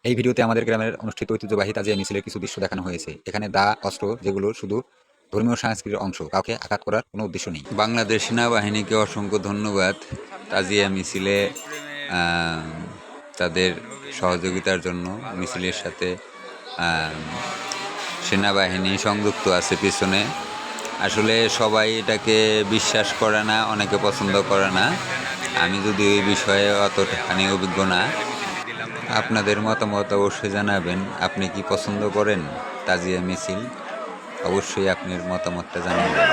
এই ভিডিওতে আমাদের গ্রামের অনুষ্ঠিত ঐতিহ্যবাহী তাজিয়া মিছিলের কিছু দৃশ্য দেখানো হয়েছে। এখানে দা, অস্ত্র যেগুলো শুধু ধর্মীয় সংস্কৃতির অংশ, কাউকে আঘাত করার কোনো উদ্দেশ্য নেই। বাংলাদেশ সেনাবাহিনীকে অসংখ্য ধন্যবাদ তাজিয়া মিছিলে আহ, তাদের সহযোগিতার জন্য। মিছিলের সাথে আহ, সেনাবাহিনী সংযুক্ত আছে পিছনে। আসলে সবাই এটাকে বিশ্বাস করে না, অনেকে পছন্দ করে না। আমি যদি এই বিষয়ে অতখানি অভিজ্ঞ না। আপনাদের মতামত অবশ্যই জানাবেন। আপনি কি পছন্দ করেন তাজিয়া মিছিল? অবশ্যই আপনার মতামতটা জানাবেন।